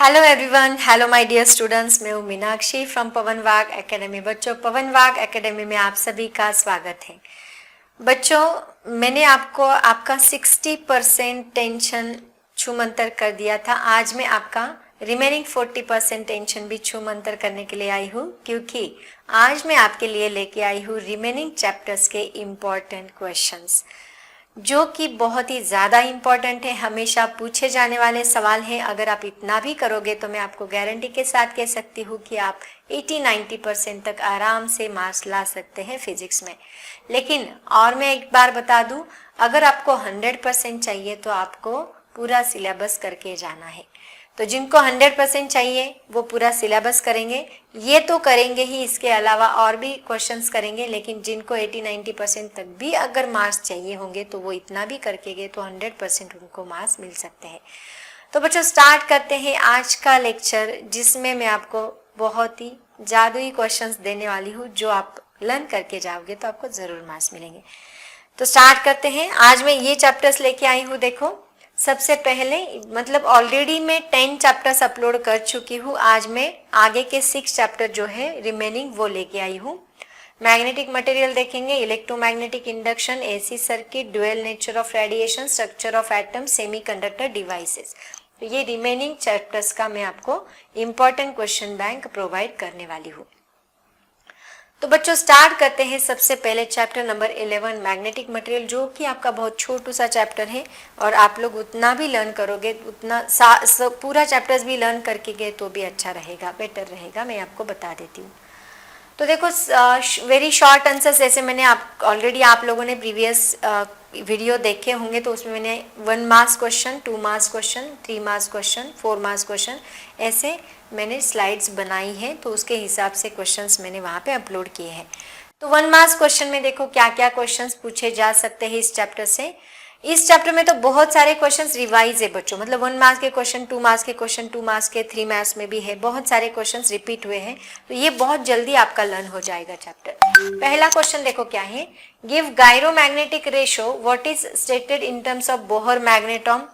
Hello everyone, hello my dear students. मैं हूँ Meenakshi from पवन वाग एकेडमी। बच्चों, पवन वाग एकेडमी में आप सभी का स्वागत है। बच्चों, मैंने आपको आपका 60% टेंशन छूमंतर कर दिया था। आज मैं आपका रिमेनिंग 40% टेंशन भी छूमंतर करने के लिए आई हूँ, क्योंकि आज मैं आपके लिए लेके आई हूँ रिमेनिंग चैप्टर्स के इम्पॉर्टेंट क्वेश्चंस, जो कि बहुत ही ज़्यादा इम्पॉर्टेंट है, हमेशा पूछे जाने वाले सवाल हैं। अगर आप इतना भी करोगे तो मैं आपको गारंटी के साथ कह सकती हूँ कि आप 80-90% तक आराम से मार्क्स ला सकते हैं फिजिक्स में। लेकिन और मैं एक बार बता दूँ, अगर आपको 100% चाहिए तो आपको पूरा सिलेबस करके जाना है। तो जिनको 100% चाहिए वो पूरा सिलेबस करेंगे, ये तो करेंगे ही, इसके अलावा और भी क्वेश्चंस करेंगे। लेकिन जिनको 80-90% तक भी अगर मार्क्स चाहिए होंगे तो वो इतना भी करके गए तो 100% उनको मार्क्स मिल सकते हैं। तो बच्चों, स्टार्ट करते हैं आज का लेक्चर, जिसमें मैं आपको बहुत ही जादुई क्वेश्चंस देने वाली हूँ, जो आप लर्न करके जाओगे तो आपको ज़रूर मार्क्स मिलेंगे। तो स्टार्ट करते हैं। आज मैं ये चैप्टर्स लेके आई हूँ। देखो, सबसे पहले मतलब ऑलरेडी मैं 10 चैप्टर्स अपलोड कर चुकी हूँ। आज मैं आगे के 6 चैप्टर जो है रिमेनिंग वो लेके आई हूँ। मैग्नेटिक मटेरियल देखेंगे, electromagnetic induction, AC circuit, dual nature of radiation, structure of atom, semiconductor devices. तो ये रिमेनिंग चैप्टर्स का मैं आपको इम्पोर्टेंट क्वेश्चन बैंक प्रोवाइड करने वाली हूँ। तो बच्चों, स्टार्ट करते हैं सबसे पहले चैप्टर नंबर 11 मैग्नेटिक मटेरियल, जो कि आपका बहुत छोटू सा चैप्टर है। और आप लोग उतना भी लर्न करोगे, उतना पूरा चैप्टर्स भी लर्न करके गए तो भी अच्छा रहेगा, बेटर रहेगा, मैं आपको बता देती हूँ। तो देखो, वेरी शॉर्ट आंसर्स, जैसे मैंने ऑलरेडी आप लोगों ने प्रीवियस वीडियो देखे होंगे, तो उसमें मैंने 1 marks question, 2 marks question, 3 marks question, 4 marks question, ऐसे मैंने स्लाइड्स बनाई हैं। तो उसके हिसाब से क्वेश्चंस मैंने वहाँ पे अपलोड किए हैं। तो 1 मार्क्स क्वेश्चन में देखो क्या क्या क्वेश्चंस पूछे जा सकते हैं इस चैप्टर से। इस चैप्टर में तो बहुत सारे क्वेश्चंस रिवाइज है बच्चों, मतलब 1 मार्क्स के क्वेश्चन, 2 मार्क्स के क्वेश्चन, 2 मार्क्स के 3 मार्क्स में भी है, बहुत सारे क्वेश्चंस रिपीट हुए हैं। तो ये बहुत जल्दी आपका लर्न हो जाएगा चैप्टर। पहला क्वेश्चन देखो क्या है, give gyromagnetic ratio what is stated in terms of Bohr magneton,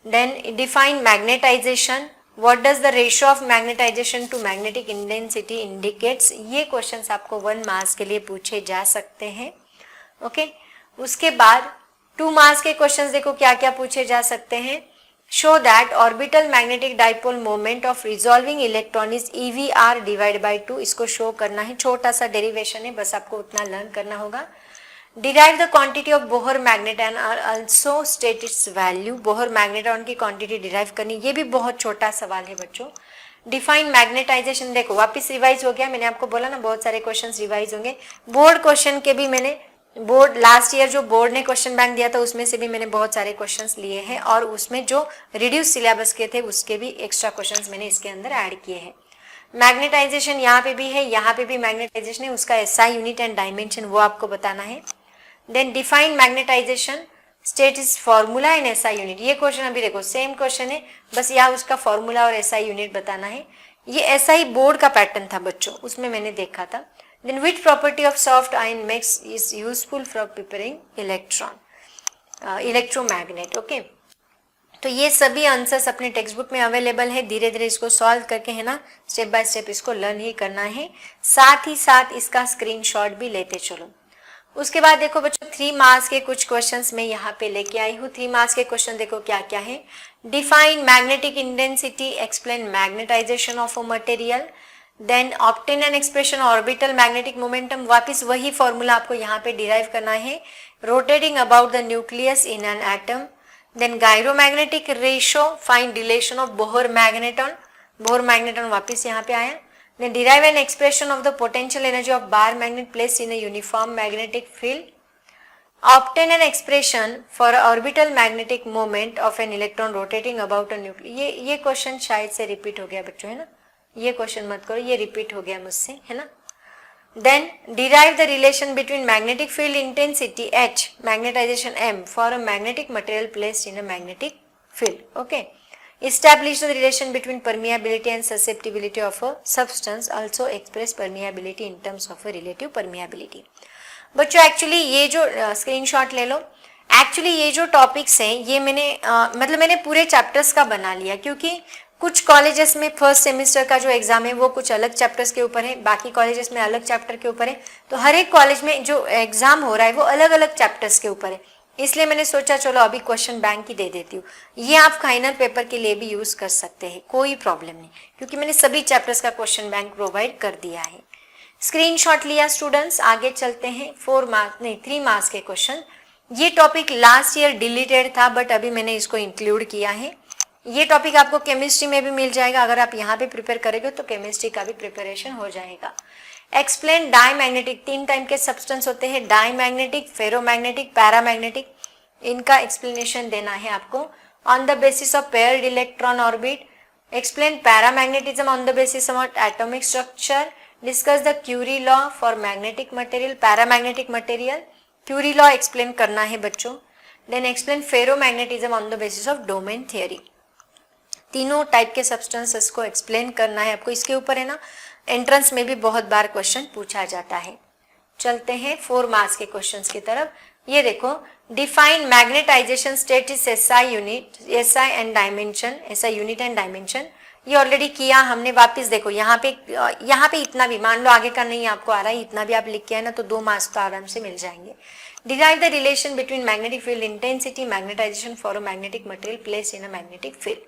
then define magnetization, what does the ratio of magnetization to magnetic intensity indicates. ये क्वेश्चंस आपको 1 मार्क्स के लिए पूछे जा सकते हैं। ओके, उसके बाद 2 मार्क्स के क्वेश्चंस देखो क्या क्या पूछे जा सकते हैं। Show that orbital magnetic dipole moment of resolving electron is EVR divide by 2। इसको शो करना है, छोटा सा डेरिवेशन है, बस आपको उतना लर्न करना होगा। Derive the quantity of Bohr magneton और also state its value. Bohr magneton की क्वांटिटी डिराइव करनी, ये भी बहुत छोटा सवाल है बच्चों। डिफाइन मैग्नेटाइजेशन, देखो वापस रिवाइज हो गया, मैंने आपको बोला ना बहुत सारे क्वेश्चंस रिवाइज होंगे। बोर्ड क्वेश्चन के भी मैंने बोर्ड लास्ट ईयर जो बोर्ड ने क्वेश्चन बैंक दिया था उसमें से भी मैंने बहुत सारे क्वेश्चंस लिए हैं, और उसमें जो रिड्यूस सिलेबस के थे उसके भी एक्स्ट्रा क्वेश्चंस मैंने इसके अंदर ऐड किए हैं। मैग्नेटाइजेशन यहाँ पे भी है, यहाँ पे भी मैग्नेटाइजेशन है, उसका SI यूनिट एंड डायमेंशन वो आपको बताना है। Then define magnetization, state is formula and SI unit. ये क्वेश्चन अभी देखो सेम क्वेश्चन है, बस यहाँ उसका फॉर्मूला और SI यूनिट बताना है। ये SI बोर्ड का पैटर्न था बच्चों, उसमें मैंने देखा था। Then which property of soft ion makes is useful for preparing electromagnet? Okay, तो ये सभी आंसर्स अपने टेक्स्ट बुक में अवेलेबल है। धीरे धीरे इसको सॉल्व करके है ना, स्टेप बाय स्टेप इसको लर्न ही करना है, साथ ही साथ इसका स्क्रीनशॉट भी लेते चलो। उसके बाद देखो बच्चों, 3 मार्क्स के कुछ क्वेश्चंस मैं यहाँ पे लेके आई हूँ। 3 मार्क्स के क्वेश्चन देखो क्या क्या है। Define magnetic intensity, explain magnetization of a material, then obtain an expression orbital magnetic momentum. वापिस वही फॉर्मूला आपको यहाँ पे डिराइव करना है। Rotating about the nucleus in an atom, then gyromagnetic ratio, find relation of Bohr magneton. Bohr magneton वापिस यहाँ पे आया। Then derive an expression of the potential energy of bar magnet placed in a uniform magnetic field, obtain an expression for orbital magnetic moment of an electron rotating about a nucleus. ये question शायद से repeat हो गया बच्चों, है ना, ये question मत करो, ये रिपीट हो गया मुझसे, है ना। Then derive the relation between magnetic field intensity H, magnetization M for a magnetic material placed in a magnetic field. Okay, establish the relation between permeability and susceptibility of a substance, also express permeability in terms of a relative permeability। बच्चों actually ये जो screenshot ले लो, actually ये जो topics हैं ये मैंने मतलब मैंने पूरे चैप्टर्स का बना लिया, क्योंकि कुछ कॉलेजेस में फर्स्ट सेमेस्टर का जो एग्जाम है वो कुछ अलग चैप्टर्स के ऊपर है, बाकी कॉलेजेस में अलग चैप्टर के ऊपर है। तो हर एक कॉलेज में जो एग्जाम हो रहा है वो अलग अलग चैप्टर्स के ऊपर है, इसलिए मैंने सोचा चलो अभी क्वेश्चन बैंक ही दे देती हूँ। ये आप फाइनल पेपर के लिए भी यूज कर सकते हैं, कोई प्रॉब्लम नहीं, क्योंकि मैंने सभी चैप्टर्स का क्वेश्चन बैंक प्रोवाइड कर दिया है। स्क्रीनशॉट लिया स्टूडेंट्स, आगे चलते हैं। 3 मार्क्स के क्वेश्चन। ये टॉपिक लास्ट ईयर डिलीटेड था बट अभी मैंने इसको इंक्लूड किया है। ये टॉपिक आपको केमिस्ट्री में भी मिल जाएगा, अगर आप यहाँ पे प्रिपेयर करेंगे तो केमिस्ट्री का भी प्रिपरेशन हो जाएगा। Explain diamagnetic. 3 टाइप के सब्सटेंस होते हैं, डाईमैग्नेटिक, फेरोमैग्नेटिक, पैरामैग्नेटिक। इनका एक्सप्लेनेशन देना है आपको on the basis of paired electron orbit. Explain paramagnetism on the basis of atomic structure. Discuss the Curie law for magnetic material, paramagnetic material. Curie law explain करना है बच्चों। Then explain ferromagnetism on the basis of domain theory. तीनों type के substances को explain करना है आपको। इसके ऊपर है ना एंट्रेंस में भी बहुत बार क्वेश्चन पूछा जाता है। चलते हैं 4 मार्क्स के क्वेश्चंस की तरफ। ये देखो, define magnetization state is SI unit, SI and dimension, SI unit and dimension. ये ऑलरेडी किया हमने, वापस देखो यहाँ पे इतना भी, मान लो आगे का नहीं आपको आ रहा है, इतना भी आप लिख के आए ना तो 2 मार्क्स तो आराम से मिल जाएंगे। Derive the relation between magnetic field intensity, magnetization for a magnetic material placed in a magnetic field.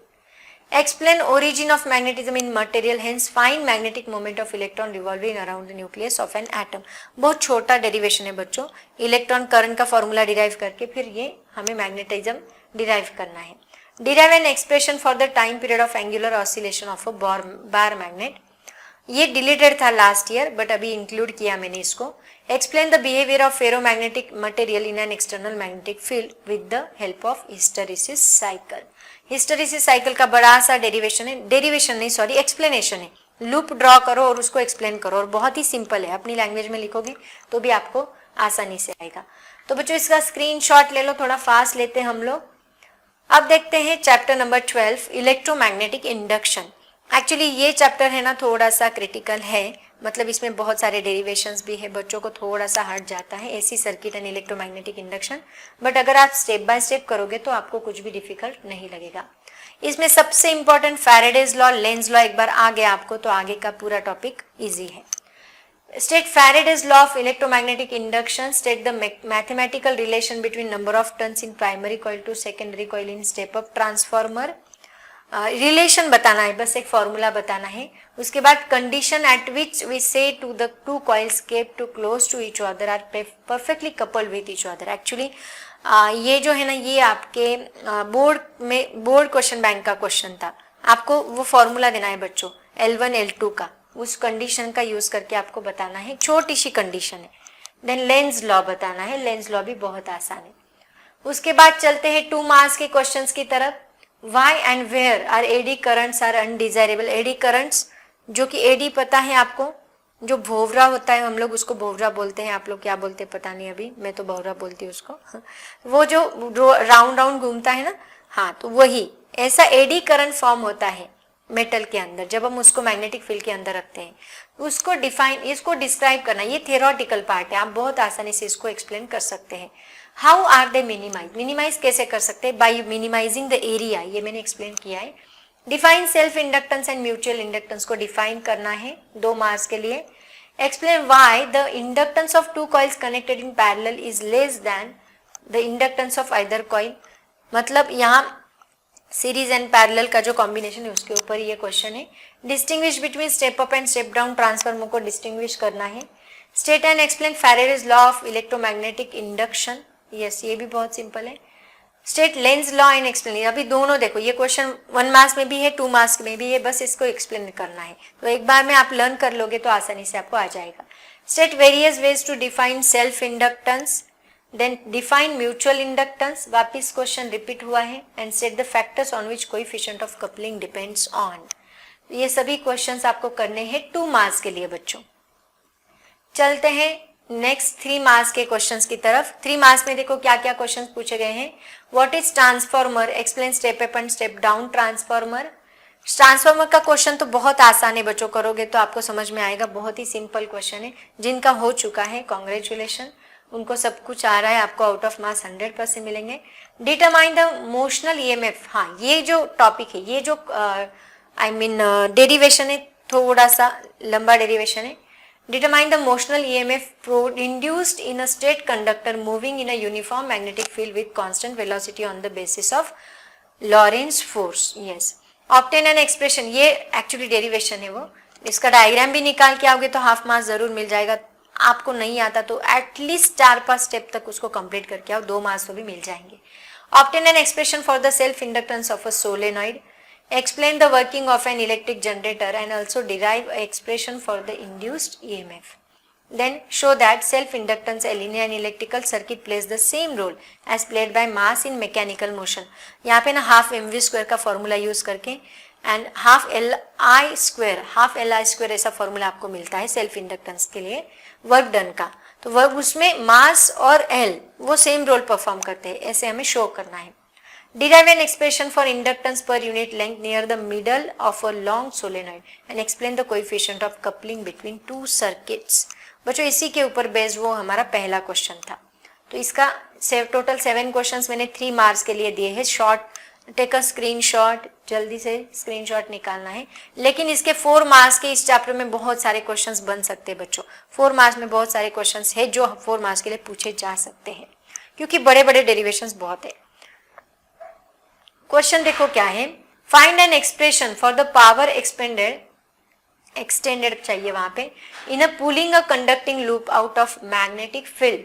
Explain origin of magnetism in material, hence find magnetic moment of electron revolving around the nucleus of an atom। बहुत छोटा derivation है बच्चों, electron current का formula derive करके फिर ये हमें magnetism derive करना है। Derive an expression for the time period of angular oscillation of a bar magnet. ये डिलीटेड था लास्ट ईयर बट अभी इंक्लूड किया मैंने इसको। Explain the behaviour of ferromagnetic material in an external magnetic field with the help of hysteresis cycle. Hysteresis cycle का बड़ा सा derivation है, डेरिवेशन नहीं सॉरी एक्सप्लेनेशन है। लूप ड्रॉ करो और उसको एक्सप्लेन करो, और बहुत ही सिंपल है, अपनी लैंग्वेज में लिखोगे तो भी आपको आसानी से आएगा। तो बच्चों इसका स्क्रीनशॉट ले लो, थोड़ा फास्ट लेते हैं हम लोग। अब देखते हैं chapter number 12, electromagnetic induction. Actually ये चैप्टर है ना थोड़ा सा क्रिटिकल है, मतलब इसमें बहुत सारे डेरिवेशंस भी है, बच्चों को थोड़ा सा हट जाता है AC circuit and electromagnetic induction. But अगर आप स्टेप बाय स्टेप करोगे तो आपको कुछ भी डिफिकल्ट नहीं लगेगा। इसमें सबसे important Faraday's law, Lenz law एक बार आ गया आपको तो आगे का पूरा टॉपिक इजी है। State Faraday's law of electromagnetic induction. State the mathematical relation between number of turns in primary coil to secondary coil in step up transformer. Relation बताना है, बस एक फॉर्मूला बताना है। उसके बाद condition at which we say to the 2 coils kept too close to each other are perfectly coupled with each other. Actually ये जो है ना ये आपके बोर्ड क्वेश्चन बैंक का क्वेश्चन था, आपको वो फॉर्मूला देना है बच्चों L1 L2 का, उस कंडीशन का यूज करके आपको बताना है, छोटी सी कंडीशन है। देन लेंज लॉ बताना है, लेंज लॉ भी बहुत आसान है। उसके बाद चलते हैं 2 मार्क्स के क्वेश्चंस की तरफ। Why and where are AD currents are undesirable? AD currents जो कि AD पता है आपको, जो भोवरा होता है हम लोग उसको भोवरा बोलते हैं, आप लोग क्या बोलते हैं पता नहीं, अभी मैं तो भोवरा बोलती हूँ उसको। वो जो राउंड राउंड घूमता है ना, हाँ तो वही ऐसा AD करंट फॉर्म होता है मेटल के अंदर जब हम उसको मैग्नेटिक फील्ड के अंदर रखते हैं। उसको इसको डिस्क्राइब करना, ये थियोरेटिकल पार्ट है, आप बहुत आसानी से इसको एक्सप्लेन कर सकते हैं। हाउ आर दे मिनिमाइज कैसे कर सकते हैं? बाई मिनिमाइजिंग द एरिया, ये मैंने एक्सप्लेन किया है। Define self inductance and mutual inductance को डिफाइन करना है 2 मार्क्स के लिए। Explain why the inductance of 2 coils connected in parallel is less than the inductance of either coil. मतलब यहाँ सीरीज एंड पैरेलल का जो कॉम्बिनेशन है उसके ऊपर ये क्वेश्चन है। Distinguish between step up and step down transformer को डिस्टिंग्विश करना है। State and explain Faraday's law of electromagnetic induction, yes ये भी बहुत सिंपल है। State Lenz law and explain, अभी दोनों देखो ये क्वेश्चन 1 मार्क्स में भी है 2 मार्क्स में भी है, बस इसको एक्सप्लेन करना है, तो एक बार में आप लर्न कर लोगे तो आसानी से आपको आ जाएगा। State various ways to define self inductance, then define mutual inductance, वापिस क्वेश्चन रिपीट हुआ है। And state the factors on which coefficient of coupling depends on. ये सभी क्वेश्चंस आपको करने हैं 2 मार्क्स के लिए बच्चों। चलते हैं नेक्स्ट 3 मार्क्स के क्वेश्चंस की तरफ। 3 मार्क्स में देखो क्या क्या क्वेश्चंस पूछे गए हैं। What is transformer, explain step up and step down transformer. Transformer का क्वेश्चन तो बहुत आसान है बच्चों, करोगे तो आपको समझ में आएगा, बहुत ही सिंपल क्वेश्चन है। जिनका हो चुका है कॉन्ग्रेचुलेशन, उनको सब कुछ आ रहा है, आपको आउट ऑफ मार्क्स 100% मिलेंगे। डिटरमाइन द मोशनल ईएमएफ, हाँ ये जो टॉपिक है, ये जो आई मीन डेरिवेशन है, थोड़ा सा लंबा डेरिवेशन है. Determine the motional EMF induced in a state conductor moving in a uniform magnetic field with constant velocity on the basis of Lorentz force. Yes. Obtain an expression. ये actually derivation है वो. इसका diagram भी निकाल के आओगे तो half marks जरूर मिल जाएगा. आपको नहीं आता तो एटलीस्ट 4-5 स्टेप तक उसको कंप्लीट करके आओ, 2 मार्क्स तो भी मिल जाएंगे. Obtain an expression for the self inductance of a solenoid. Explain the working of an electric generator and also derive an expression for the induced EMF. Then show that self-inductance a linear and electrical circuit plays the same role as played by mass in mechanical motion. यहाँ पे ना half mv square का formula use करके and half L I square ऐसा formula आपको मिलता है self inductance के लिए वर्क डन का. तो वर्क उसमें मास और एल वो सेम रोल परफॉर्म करते हैं, ऐसे हमें शो करना है. Derive an expression for inductance per unit length near the middle of a long solenoid and explain the coefficient of coupling between two circuits. बच्चों इसी के ऊपर बेस्ड वो हमारा पहला क्वेश्चन था. तो इसका टोटल 7 क्वेश्चंस मैंने 3 मार्क्स के लिए दिए हैं. शॉर्ट टेक अ स्क्रीनशॉट, जल्दी से स्क्रीनशॉट निकालना है. लेकिन इसके 4 मार्क्स के इस चैप्टर में बहुत सारे क्वेश्चंस बन सकते हैं बच्चों. 4 मार्क्स में बहुत सारे क्वेश्चंस है जो 4 मार्क्स के लिए पूछे जा सकते हैं क्योंकि बड़े बड़े डेरिवेशंस बहुत है. क्वेश्चन देखो क्या है. Find an expression for the power expended चाहिए वहां पे in a pulling a conducting loop out of magnetic field.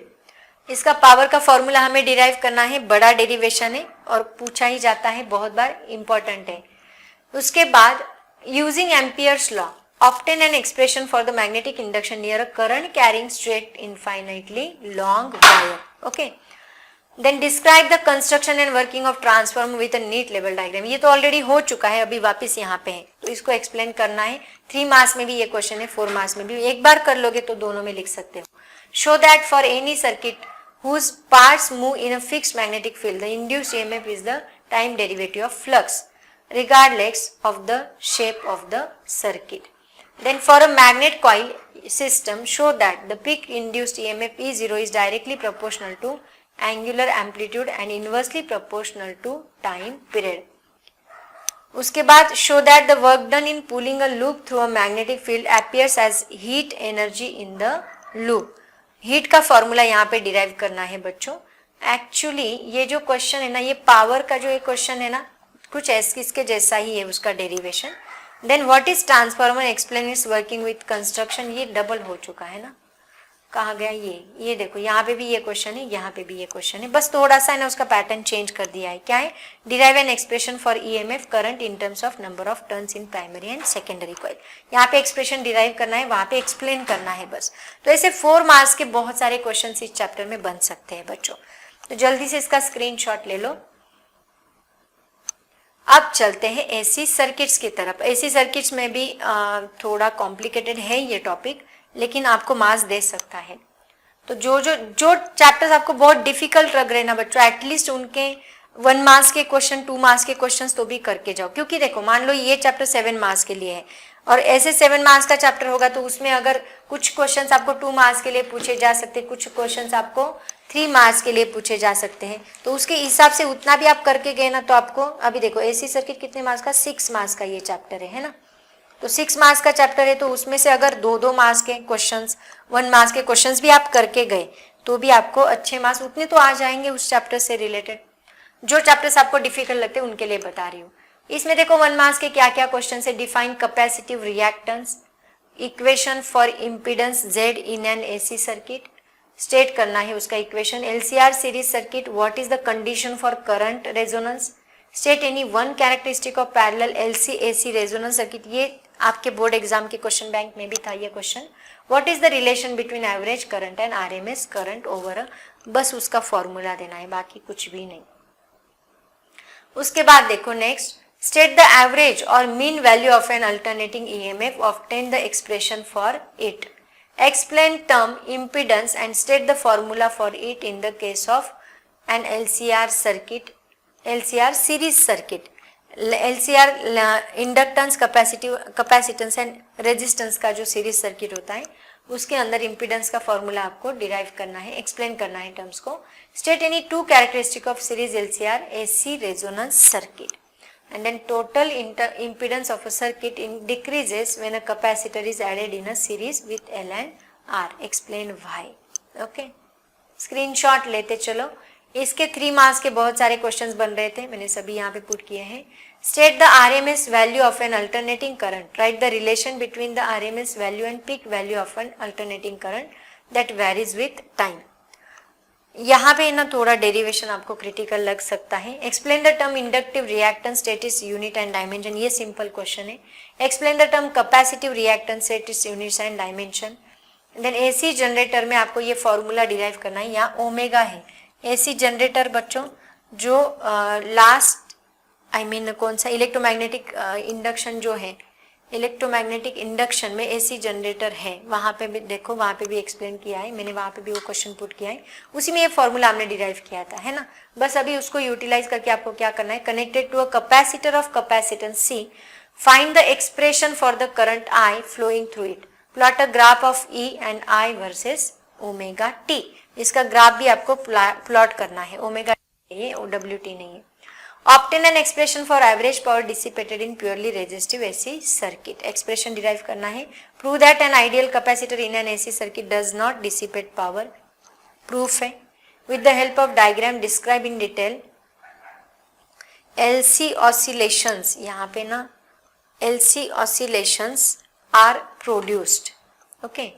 इसका पावर का फॉर्मूला हमें डिराइव करना है. बड़ा डेरिवेशन है और पूछा ही जाता है, बहुत बार इंपॉर्टेंट है. उसके बाद using Ampere's law obtain an expression for the magnetic induction near a current carrying straight infinitely long wire. Okay. Then describe the construction and working of transformer with a neat level diagram. ये तो already हो चुका है, अभी वापस यहाँ पे है तो इसको एक्सप्लेन करना है. 3 मार्क्स में भी ये क्वेश्चन है, 4 मार्क्स में भी. एक बार कर लोगे तो दोनों में लिख सकते हो. Show that for any circuit whose parts move in a fixed magnetic field the induced EMF is the time derivative of flux regardless of the shape of the circuit. Then for a magnet coil system show that the peak induced EMF E0 is directly proportional to angular amplitude and inversely proportional to time period. उसके बाद show that the work done in pulling a loop through a magnetic field appears as heat energy in the loop. Heat का formula यहाँ पे derive करना है बच्चों. Actually ये जो क्वेश्चन है ना, ये पावर का जो ये क्वेश्चन है ना, कुछ इसके जैसा ही है उसका derivation. Then what is transformer explain its working with construction. ये डबल हो चुका है ना, कहाँ गया ये देखो यहाँ पे भी ये क्वेश्चन है, यहाँ पे भी ये क्वेश्चन है. बस थोड़ा सा है ना उसका पैटर्न चेंज कर दिया है. क्या है? Derive an expression for EMF current in terms of number of turns in primary and secondary coil. यहाँ पे एक्सप्रेशन डिराइव करना है, वहां पे एक्सप्लेन करना है बस. तो ऐसे 4 मार्क्स के बहुत सारे क्वेश्चन इस चैप्टर में बन सकते हैं बच्चों. तो जल्दी से इसका स्क्रीनशॉट ले लो. अब चलते हैं AC सर्किट्स की तरफ. AC सर्किट्स में भी थोड़ा कॉम्प्लिकेटेड है ये टॉपिक, लेकिन आपको मार्क्स दे सकता है. तो जो चैप्टर्स आपको बहुत डिफिकल्ट लग रहे हैं ना बच्चों, एटलीस्ट उनके 1 मार्क्स के क्वेश्चन, 2 मार्क्स के क्वेश्चंस तो भी करके जाओ. क्योंकि देखो मान लो ये चैप्टर 7 मार्क्स के लिए है और ऐसे 7 मार्क्स का चैप्टर होगा तो उसमें अगर कुछ क्वेश्चंस आपको 2 मार्क्स के लिए पूछे जा सकते हैं, कुछ क्वेश्चंस आपको 3 मार्क्स के लिए पूछे जा सकते हैं. तो उसके हिसाब से उतना भी आप करके गए ना तो आपको, अभी देखो AC सर्किट कितने मार्क्स का, 6 मार्क्स का ये चैप्टर है ना. तो 6 मार्क्स का चैप्टर है तो उसमें से अगर 2-2 मार्क्स के क्वेश्चंस, 1 मार्क्स के क्वेश्चंस भी आप करके गए तो भी आपको अच्छे मार्क्स उतने तो आ जाएंगे उस चैप्टर से रिलेटेड. जो चैप्टर्स आपको डिफिकल्ट लगते हैं उनके लिए बता रही हूँ. इसमें देखो 1 मार्क्स के क्या क्या क्वेश्चन है. Define capacitive reactance, equation for impedance Z in an AC circuit, state करना है उसका equation. LCR series circuit, what is the condition for current resonance, state any one characteristic of parallel LC AC resonance circuit. ये आपके board exam के question bank में भी था ये question. What is the relation between average current and RMS current over. बस उसका formula देना है, बाकी कुछ भी नहीं. उसके बाद देखो नेक्स्ट, स्टेट द एवरेज और mean value of an alternating EMF, obtain the expression for it, explain term impedance and state the formula for it in the case of an LCR circuit, LCR series circuit. LCR inductance, capacitance and resistance का जो series circuit होता है उसके अंदर impedance का formula आपको derive करना है, एक्सप्लेन करना है टर्म्स को. State any 2 characteristic of series LCR AC resonance circuit. and then total impedance of a circuit decreases when a capacitor is added in a series with L and R. Explain why. Okay, screenshot लेते चलो. इसके 3 marks के बहुत सारे questions बन रहे थे, मैंने सभी यहाँ पे पुट किए हैं. State the RMS value of an alternating current. Right the relation between the RMS value and peak value of an alternating current that varies with time. यहाँ पे ना थोड़ा डेरिवेशन आपको क्रिटिकल लग सकता है. Explain the term inductive reactance, state its, unit and dimension. ये simple question है. Explain the term capacitive reactance, state its, units and dimension. Then AC generator में आपको ये फॉर्मूला डिराइव करना है. यहाँ ओमेगा है. एसी जनरेटर बच्चों जो लास्ट कौन सा इलेक्ट्रोमैग्नेटिक इंडक्शन जो है, इलेक्ट्रोमैग्नेटिक इंडक्शन में एसी जनरेटर है, वहाँ पे भी देखो, वहाँ पे भी एक्सप्लेन किया है मैंने, वहाँ पे भी वो क्वेश्चन पुट किया है. उसी में ये फॉर्मूला हमने डिराइव किया था, है ना. बस अभी उसको यूटिलाइज करके आपको क्या करना है. Connected to a capacitor of capacitance C, find the expression for the current I flowing through it. Plot a graph of E and I versus omega T. इसका ग्राफ भी आपको प्लॉट करना है. ओमेगा ये OWT नहीं है. Obtain an expression for average power dissipated in purely resistive AC circuit. Expression derive करना है. Prove that an ideal capacitor in an AC circuit does not dissipate power. Proof है. With the help of diagram describe in detail LC oscillations. यहाँ पे ना LC oscillations are produced. Okay.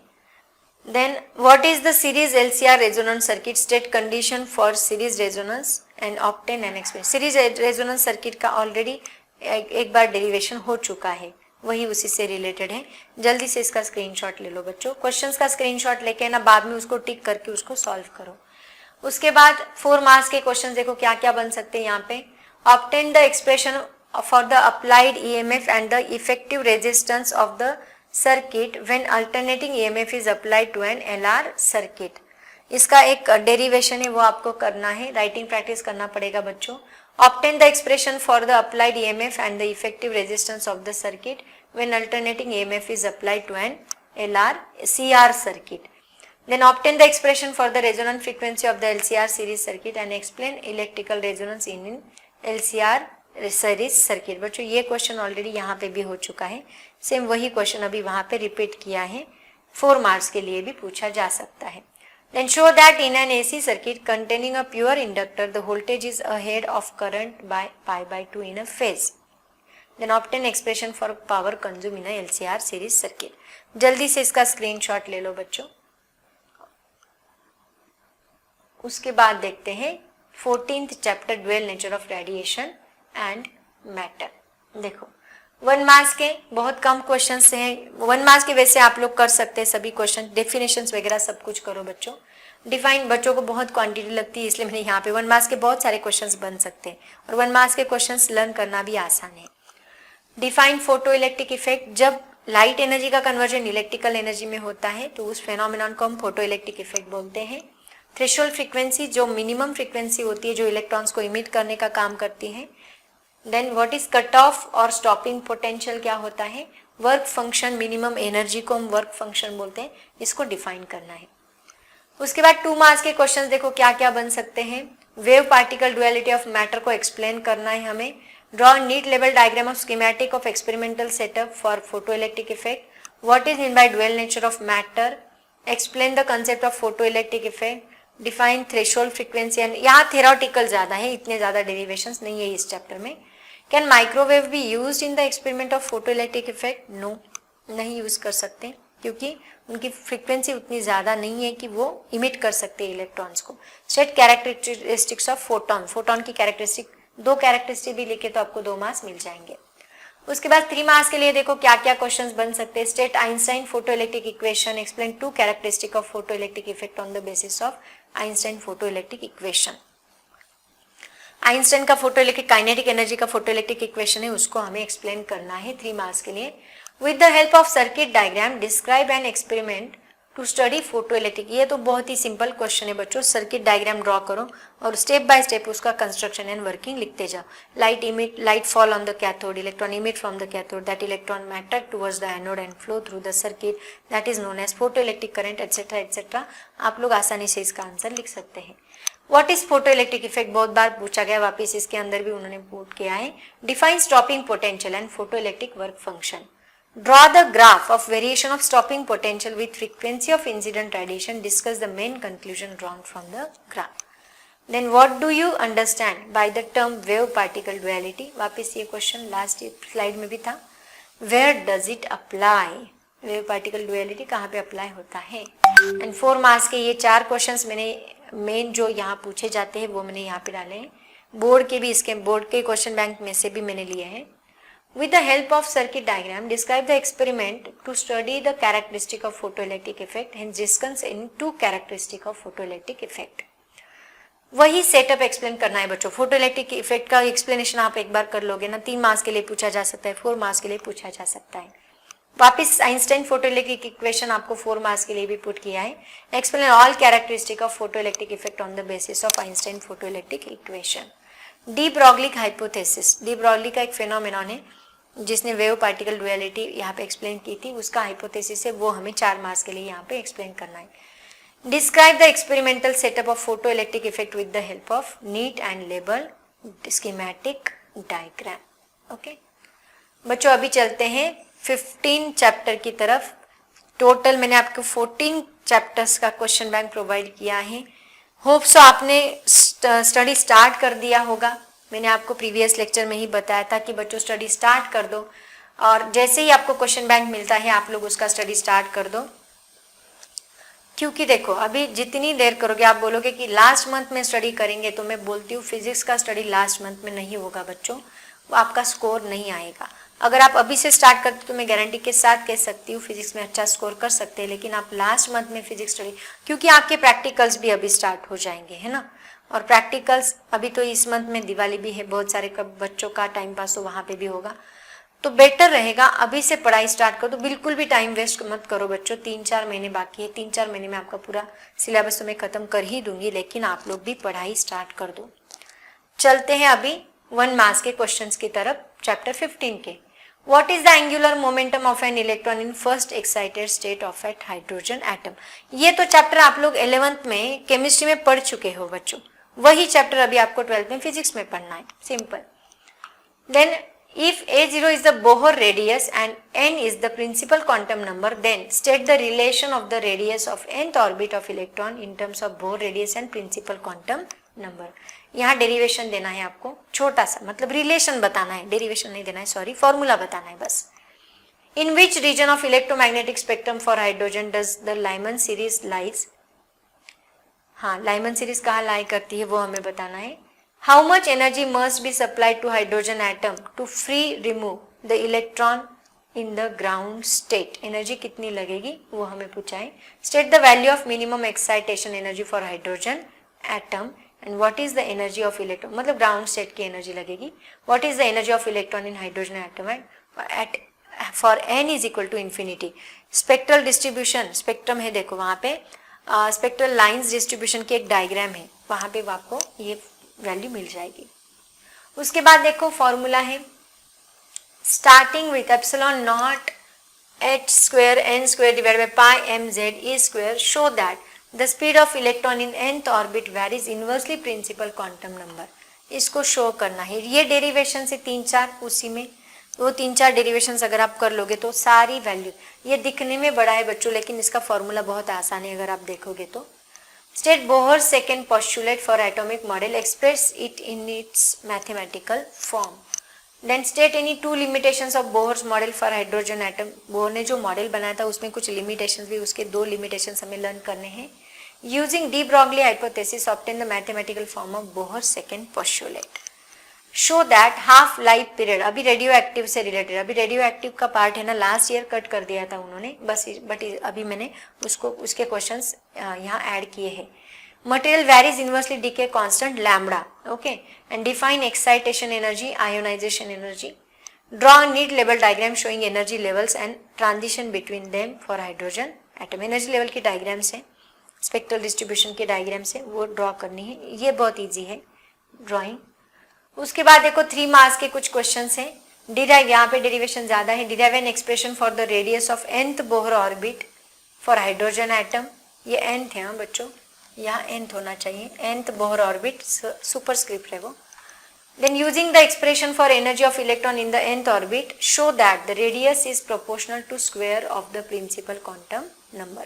Then what is the series LCR resonance circuit? State condition for series resonance and obtain an expression. series resonance circuit का already एक बार derivation हो चुका है, वही उसी से रिलेटेड है. जल्दी से इसका स्क्रीनशॉट ले लो बच्चों. क्वेश्चंस का स्क्रीनशॉट लेके ना बाद में उसको टिक करके उसको सॉल्व करो. उसके बाद 4 मार्क्स के क्वेश्चन देखो क्या क्या बन सकते हैं यहाँ पे. obtain the expression for the applied EMF and the effective resistance of the circuit when alternating EMF is applied to an LR circuit. इसका एक डेरिवेशन है, वो आपको करना है. राइटिंग प्रैक्टिस करना पड़ेगा बच्चों. obtain the expression for the applied EMF and the effective resistance of the circuit when alternating EMF is applied to an LR CR circuit. Then obtain the expression for the resonant frequency of the LCR series circuit and explain electrical resonance in LCR series circuit. बच्चों ये question already यहाँ पे भी हो चुका है. Same वही question अभी वहाँ पे रिपीट किया है. 4 मार्क्स के लिए भी पूछा जा सकता है. Then show that in an AC circuit containing a pure inductor the voltage is ahead of current by pi/2 in a phase. Then obtain expression for power consumed in a LCR series circuit. जल्दी से इसका screenshot ले लो बच्चों. उसके बाद देखते हैं 14th chapter dual nature of radiation and matter. देखो 1 मार्क्स के बहुत कम क्वेश्चंस हैं. 1 मार्क्स के वैसे आप लोग कर सकते हैं सभी क्वेश्चन, डेफिनेशंस वगैरह सब कुछ करो बच्चों. डिफाइन बच्चों को बहुत क्वांटिटी लगती है, इसलिए मैंने यहाँ पे 1 मार्क्स के बहुत सारे क्वेश्चंस बन सकते हैं और 1 मार्क्स के क्वेश्चंस लर्न करना भी आसान है. Define photo electric effect. जब लाइट एनर्जी का कन्वर्जन इलेक्ट्रिकल एनर्जी में होता है तो उस फेनोमेनन को हम फोटो इलेक्ट्रिक इफेक्ट बोलते हैं. थ्रेशोल्ड फ्रीक्वेंसी जो मिनिमम फ्रीक्वेंसी होती है जो इलेक्ट्रॉन्स को इमिट करने का काम करती है. Then what is cut off और स्टॉपिंग पोटेंशियल क्या होता है. वर्क फंक्शन, मिनिमम एनर्जी को हम वर्क फंक्शन बोलते हैं, इसको डिफाइन करना है. उसके बाद 2 मार्क्स के क्वेश्चंस देखो क्या क्या बन सकते हैं. Wave particle duality of matter को एक्सप्लेन करना है हमें. Draw neat level diagram of schematic of experimental setup for photo electric effect. What is mean by dual nature of matter. Explain the concept of photo electric effect. Define threshold frequency. And यहाँ theoretical ज्यादा है, इतने ज्यादा derivations नहीं है इस chapter में. Can microwave be used in the experiment of photo electric effect. No, नहीं यूज कर सकते क्योंकि उनकी फ्रीक्वेंसी उतनी ज्यादा नहीं है कि वो इमिट कर सकते हैं इलेक्ट्रॉन्स को. State characteristics of photon. Photon की कैरेक्टरिस्टिक 2 कैरेक्टरिस्टिक भी लिखे तो आपको 2 मार्क्स मिल जाएंगे. उसके बाद 3 मार्क्स के लिए देखो क्या क्या क्वेश्चंस बन सकते हैं. State Einstein photo electric equation. Explain 2 characteristic of photo electric effect on the basis of Einstein photo electric equation. Einstein का फोटो इलेक्ट्रिक काइनेटिक एनर्जी का फोटो इलेक्ट्रिक इक्वेशन है, उसको हमें एक्सप्लेन करना है 3 मार्क्स के लिए. With the help of circuit diagram describe an experiment to study photo electric. ये तो बहुत ही सिंपल क्वेश्चन है बच्चों. सर्किट डायग्राम ड्रॉ करो और स्टेप बाय स्टेप उसका कंस्ट्रक्शन एंड वर्किंग लिखते जाओ. Light fall on the cathode, electron emit from the cathode, that electron may attract towards the anode and flow through the circuit, that is known as photoelectric current, etc etc. आप लोग आसानी से इसका answer लिख सकते हैं. What is photo electric effect, बहुत बार पूछा गया, वापस इसके अंदर भी उन्होंने पुट किया है. Define stopping potential and photo electric work function. Draw the graph of variation of stopping potential with frequency of incident radiation. Discuss the main conclusion drawn from the graph. Then what do you understand by the term wave particle duality? वापस ये question last slide में भी था. Where does it apply? Wave particle duality कहाँ पे apply होता है? And 4 marks के ये 4 क्वेश्चंस मैंने मेन जो यहाँ पूछे जाते हैं वो मैंने यहाँ पे डाले हैं. बोर्ड के भी, इसके बोर्ड के क्वेश्चन बैंक में से भी मैंने लिए हैं. With the help of circuit diagram, describe the experiment to study the characteristic of photoelectric effect. Hence, discuss in 2 characteristic of photoelectric effect. वही सेटअप एक्सप्लेन करना है बच्चों. फोटोइलेक्ट्रिक इफेक्ट का एक्सप्लेनेशन आप एक बार कर लोगे ना, 3 मार्क्स के लिए पूछा जा सकता है, 4 मार्क्स के लिए पूछा जा सकता है. वापिस आइंस्टाइन फोटोइलेक्ट्रिक इक्वेशन आपको 4 मार्क्स के लिए भी पुट किया है. Explain all characteristic of photoelectric effect on the basis of Einstein photoelectric equation. De Broglie hypothesis, de Broglie का एक फिनोमेनॉन है जिसने वेव पार्टिकल डुअलिटी यहाँ पे एक्सप्लेन की थी, उसका हाइपोथेसिस है, वो हमें 4 मार्क्स के लिए यहाँ पे एक्सप्लेन करना है. Describe the experimental setup of photo electric effect with the help of neat and label schematic diagram. Okay बच्चों, अभी चलते हैं 15 चैप्टर की तरफ. टोटल मैंने आपको 14 चैप्टर्स का क्वेश्चन बैंक प्रोवाइड किया है. होप सो आपने स्टडी स्टार्ट कर दिया होगा. मैंने आपको प्रीवियस लेक्चर में ही बताया था कि बच्चों स्टडी स्टार्ट कर दो, और जैसे ही आपको क्वेश्चन बैंक मिलता है आप लोग उसका स्टडी स्टार्ट कर दो. क्योंकि देखो अभी जितनी देर करोगे, आप बोलोगे कि लास्ट मंथ में स्टडी करेंगे, तो मैं बोलती हूँ फिजिक्स का स्टडी लास्ट मंथ में नहीं होगा बच्चों, वो आपका स्कोर नहीं आएगा. अगर आप अभी से स्टार्ट करते तो मैं गारंटी के साथ कह सकती हूँ फिजिक्स में अच्छा स्कोर कर सकते हैं. लेकिन आप लास्ट मंथ में फिजिक्स स्टडी, क्योंकि आपके प्रैक्टिकल्स भी अभी स्टार्ट हो जाएंगे, है ना. और प्रैक्टिकल्स अभी तो इस मंथ में दिवाली भी है, बहुत सारे बच्चों का टाइम पास तो वहाँ पे भी होगा, तो बेटर रहेगा अभी से पढ़ाई स्टार्ट करो. तो बिल्कुल भी टाइम वेस्ट मत करो बच्चों. 3-4 महीने बाकी है, 3-4 महीने में आपका पूरा सिलेबस तो मैं खत्म कर ही दूंगी, लेकिन आप लोग भी पढ़ाई स्टार्ट कर दो. चलते हैं अभी 1 मार्क्स के क्वेश्चंस की तरफ, चैप्टर 15 के. What is the angular momentum of an electron in first excited state of a hydrogen atom? ये तो चैप्टर आप लोग 11th में केमिस्ट्री में पढ़ चुके हो बच्चों. वही चैप्टर अभी आपको 12th में फिजिक्स में पढ़ना है. Simple. Then if A0 is the Bohr radius and n is the principal quantum number, then state the relation of the radius of nth orbit of electron in terms of Bohr radius and principal quantum number. यहाँ derivation देना है आपको, छोटा सा, मतलब relation बताना है, derivation नहीं देना है, सॉरी, फॉर्मूला बताना है बस. In which region of electromagnetic spectrum for hydrogen does the Lyman series lies? हाँ, लाइमन सीरीज कहाँ लाई करती है वो हमें बताना है. How much energy must be supplied to hydrogen atom to free remove the electron in the ground state. Energy कितनी लगेगी वो हमें पूछा है. State the value of minimum excitation energy for hydrogen atom and what is the energy of electron, मतलब ground state की energy लगेगी. What is the energy of electron in hydrogen atom at for n is equal to infinity. Spectral distribution, spectrum है देखो वहां पे, spectral lines distribution की एक diagram है, वहां पे आपको ये वैल्यू मिल जाएगी. उसके बाद देखो फॉर्मूला है, starting with epsilon nought h square n square divided by pi m z e square show that the speed of electron in nth orbit varies inversely principal quantum number. इसको show करना है. ये derivation से 3-4 उसी में वो 3-4 derivations अगर आप कर लोगे तो सारी वैल्यू, ये दिखने में बड़ा है बच्चों लेकिन इसका फॉर्मूला बहुत आसान है अगर आप देखोगे तो. State Bohr second postulate for atomic model, express it in its mathematical form. Then state any 2 limitations of Bohr's model for hydrogen atom. Bohr ने जो मॉडल बनाया था उसमें कुछ लिमिटेशंस भी, उसके 2 लिमिटेशंस हमें लर्न करने हैं. Using de Broglie hypothesis obtain the mathematical form of Bohr second postulate. Show that half life period, अभी रेडियो एक्टिव से रिलेटेड, अभी रेडियो एक्टिव का पार्ट है ना, लास्ट ईयर कट कर दिया था उन्होंने बस, बट अभी मैंने उसको उसके क्वेश्चंस यहाँ ऐड किए हैं. Material varies inversely decay constant lambda. Okay, and define excitation energy, ionisation energy. Draw neat level diagram showing energy levels and transition between them for hydrogen atom. Energy level की diagram से, spectral distribution के diagram से वो draw करनी है. ये बहुत easy है ड्रॉइंग. उसके बाद देखो 3 मार्क्स के कुछ क्वेश्चंस हैं. डिराइव, यहाँ पे डेरिवेशन ज्यादा है. Derive an expression for the radius of nth Bohr orbit for hydrogen atom. ये nth है बच्चों, यहाँ nth होना चाहिए, nth बोहर ऑर्बिट सुपरस्क्रिप्ट है वो. Then using the expression for energy of electron in the nth orbit, show that the radius is proportional to square of the principal quantum number.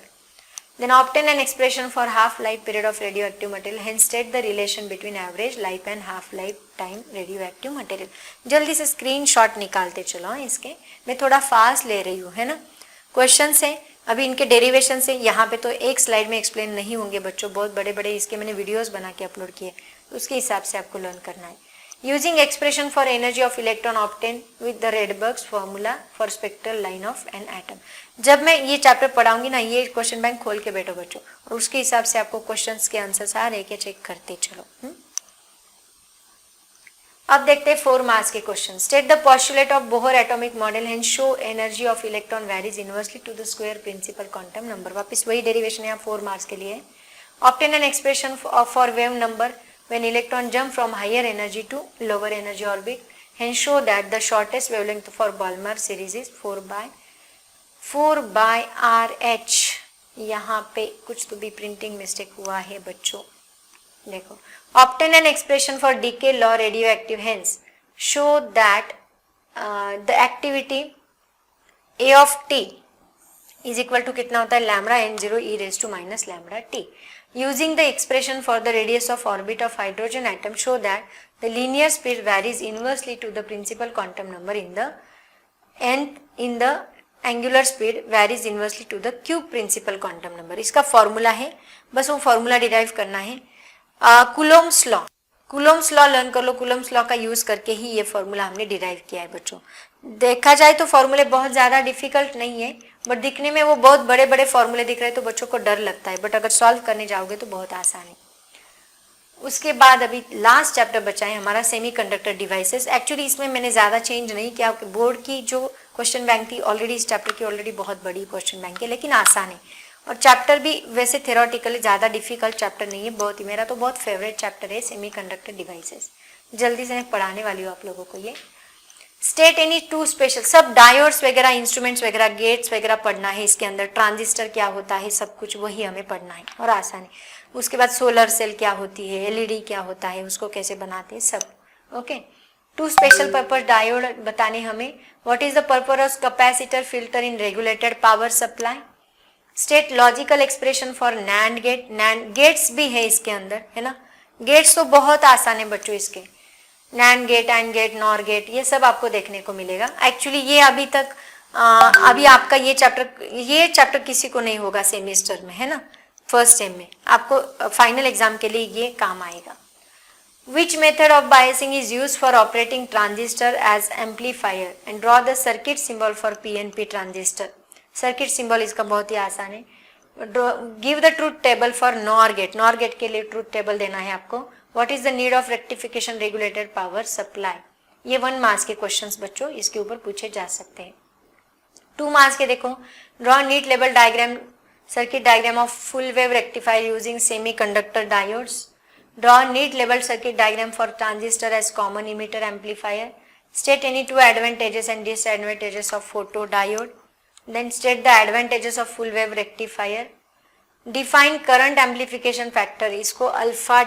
Then obtain an expression for half-life period of radioactive material. Hence state the relation between average life and half-life time radioactive material. जल्दी से screenshot निकालते चलो इसके. मैं थोड़ा fast ले रही हूँ, है ना. क्वेश्चन है अभी इनके डेरिवेशन से यहाँ पे तो एक स्लाइड में एक्सप्लेन नहीं होंगे बच्चों, बहुत बड़े बड़े इसके मैंने वीडियोस बना के अपलोड किए, उसके हिसाब से आपको लर्न करना है. Using expression for energy of electron obtained with the Rydberg's formula for spectral line of an atom. जब मैं ये चैप्टर पढ़ाऊंगी ना, ये क्वेश्चन बैंक खोल के बैठो बच्चों, और उसके हिसाब से आपको क्वेश्चंस के आंसर सारे के चेक करते चलो. अब देखते हैं 4 मार्क्स के question. State the postulate of Bohr atomic model and show energy of electron varies inversely to the square principal quantum number. वापस वही डेरिवेशन यहाँ 4 मार्क्स के लिए. Obtain an expression for wave number when electron jump from higher energy to lower energy orbit, and show that the shortest wavelength for Balmer series is 4 by RH. यहाँ पे कुछ तो भी प्रिंटिंग मिस्टेक हुआ है बच्चों, देखो. Obtain an expression for decay law radioactive, hence show that the activity A of T is equal to कितना होता है lambda n0 e raised to minus lambda t. Using the expression for the radius of orbit of hydrogen atom, show that the linear speed varies inversely to the principal quantum number in the angular speed varies inversely to the cube principal quantum number. इसका formula है, बस वो formula derive करना है. कुलोम्स law learn कर लो. कुलोम्स law का use करके ही ये फॉर्मूला हमने डिराइव किया है बच्चों. देखा जाए तो फॉर्मूले बहुत ज्यादा डिफिकल्ट नहीं है, बट दिखने में वो बहुत बड़े बड़े फॉर्मूले दिख रहे हैं तो बच्चों को डर लगता है, बट अगर सॉल्व करने जाओगे तो बहुत आसान है. उसके बाद अभी लास्ट चैप्टर बचा है हमारा सेमीकंडक्टर डिवाइसेस. एक्चुअली इसमें मैंने ज़्यादा चेंज नहीं किया, बोर्ड की जो क्वेश्चन बैंक थी ऑलरेडी इस चैप्टर की ऑलरेडी बहुत बड़ी क्वेश्चन बैंक है, लेकिन आसान है. और चैप्टर भी वैसे थ्योरेटिकली ज़्यादा डिफिकल्ट चैप्टर नहीं है, बहुत ही मेरा तो बहुत फेवरेट चैप्टर है सेमीकंडक्टर डिवाइसेस. जल्दी से मैं पढ़ाने वाली हूँ आप लोगों को ये. स्टेट एनी 2 स्पेशल, सब डायोड्स वगैरह, इंस्ट्रूमेंट्स वगैरह, गेट्स वगैरह पढ़ना है इसके अंदर. ट्रांजिस्टर क्या होता है, सब कुछ वही हमें पढ़ना है और आसान है. उसके बाद सोलर सेल क्या होती है, एलईडी क्या होता है, उसको कैसे बनाते हैं, सब. ओके. 2 स्पेशल पर्पस डायोड बताने हमें. What is the purpose of capacitor filter in regulated power supply. State logical expression for NAND gate. NAND gates भी है इसके अंदर, है ना. गेट्स तो बहुत आसान है बच्चों इसके. NAND gate, AND gate, NOR gate, ये सब आपको देखने को मिलेगा. एक्चुअली ये अभी तक अभी आपका ये चैप्टर किसी को नहीं होगा सेमेस्टर में, है ना. फर्स्ट सेम में आपको फाइनल एग्जाम के लिए ये काम आएगा. Which method of biasing is use for operating transistor as amplifier and draw the circuit symbol for PNP transistor. Circuit symbol इसका बहुत ही आसान है. Give the truth table for NOR gate. NOR gate के लिए ट्रूथ टेबल देना है आपको. What is the need of rectification regulated power supply. ये 1 मार्क्स के क्वेश्चंस बच्चों इसके ऊपर पूछे जा सकते हैं. 2 मार्क्स के देखो. Draw neat level diagram, circuit diagram of full wave rectifier using semiconductor diodes. Draw neat level circuit diagram for transistor as common emitter amplifier. State any 2 advantages and disadvantages of photo diode. Then state the advantages of full wave rectifier. Define current amplification factor, इसको alpha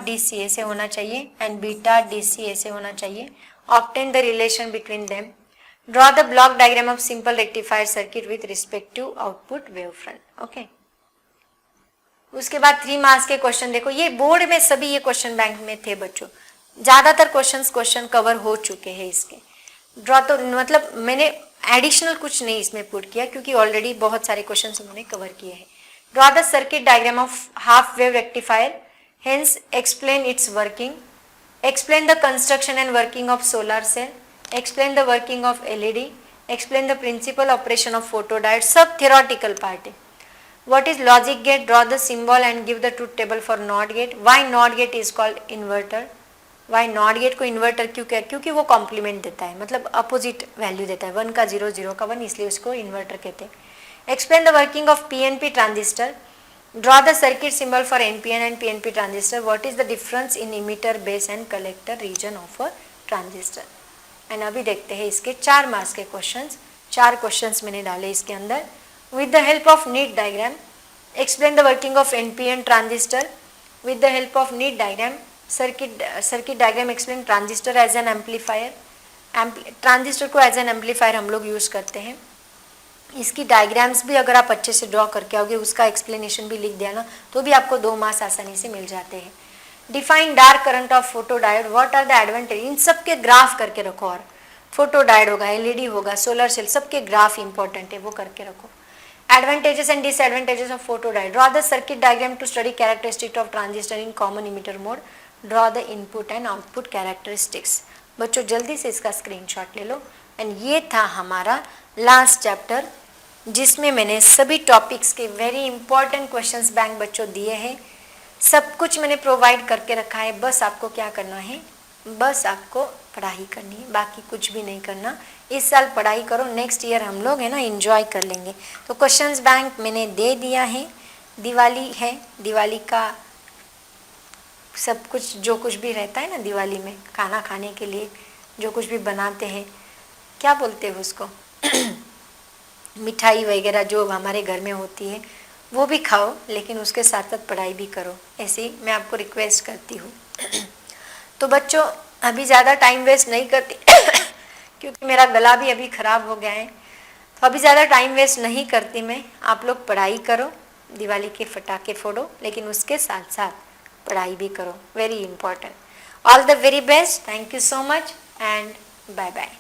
DC ऐसे होना चाहिए and beta DC ऐसे होना चाहिए. Obtain the relation between them. Draw the block diagram of simple rectifier circuit with respective output wave front. Okay. उसके बाद 3 marks के क्वेश्चन देखो. ये बोर्ड में सभी ये क्वेश्चन बैंक में थे बच्चों, ज्यादातर क्वेश्चन कवर हो चुके हैं इसके. ड्रॉ तो मतलब मैंने एडिशनल कुछ नहीं इसमें पुट किया क्योंकि ऑलरेडी बहुत सारे क्वेश्चन उन्होंने कवर किए हैं. Draw the circuit diagram of half wave rectifier, hence explain its working. Explain the construction and working of solar cell. Explain the working of LED. Explain the principle operation of photodiode. सब theoretical part है. What is logic gate. Draw the symbol and give the truth table for NOT gate. Why NOT gate is called inverter. Why NOT gate को inverter क्यों कहते, क्योंकि वो complement देता है, मतलब अपोजिट वैल्यू देता है. 1 का 0, 0 का 1, इसलिए उसको इन्वर्टर कहते हैं. Explain the working of PNP transistor. Draw the circuit symbol for NPN and PNP transistor. What is the difference in emitter, base and collector region of a transistor. And अभी देखते हैं इसके 4 मार्क्स के questions. 4 questions मैंने डाले इसके अंदर. With the help of NEET diagram Explain the working of NPN transistor with the help of neat diagram. Circuit diagram explain transistor as an amplifier. Transistor को एज एन एम्पलीफायर हम लोग use करते हैं. इसकी डायग्राम्स भी अगर आप अच्छे से ड्रॉ करके आओगे, उसका एक्सप्लेनेशन भी लिख दिया ना, तो भी आपको 2 मार्क्स आसानी से मिल जाते हैं. Define dark current of photodiode, what are the advantage, इन सब के ग्राफ करके रखो. और फोटो डायोड होगा, एलईडी होगा, सोलर सेल, सबके ग्राफ इंपॉर्टेंट है, वो करके रखो. Advantages and disadvantages of photodiode, draw the circuit diagram to study characteristic of transistor in common emitter mode, draw the input and output characteristics. बच्चों जल्दी से इसका स्क्रीनशॉट ले लो. एंड ये था हमारा लास्ट चैप्टर, जिसमें मैंने सभी टॉपिक्स के वेरी इंपॉर्टेंट क्वेश्चंस बैंक बच्चों दिए हैं. सब कुछ मैंने प्रोवाइड करके रखा है. बस आपको क्या करना है, बस आपको पढ़ाई करनी है, बाकी कुछ भी नहीं करना. इस साल पढ़ाई करो, नेक्स्ट ईयर हम लोग है ना एंजॉय कर लेंगे. तो क्वेश्चंस बैंक मैंने दे दिया है. दिवाली है, दिवाली का सब कुछ जो कुछ भी रहता है ना दिवाली में खाना खाने के लिए, जो कुछ भी बनाते हैं, क्या बोलते हैं उसको मिठाई वगैरह जो हमारे घर में होती है, वो भी खाओ, लेकिन उसके साथ साथ पढ़ाई भी करो. ऐसे ही मैं आपको रिक्वेस्ट करती हूँ. तो बच्चों अभी ज़्यादा टाइम वेस्ट नहीं करती क्योंकि मेरा गला भी अभी ख़राब हो गया है. तो अभी ज़्यादा टाइम वेस्ट नहीं करती मैं. आप लोग पढ़ाई करो, दिवाली के फटाके फोड़ो, लेकिन उसके साथ साथ पढ़ाई भी करो, very important. All the very best. Thank you so much and bye bye.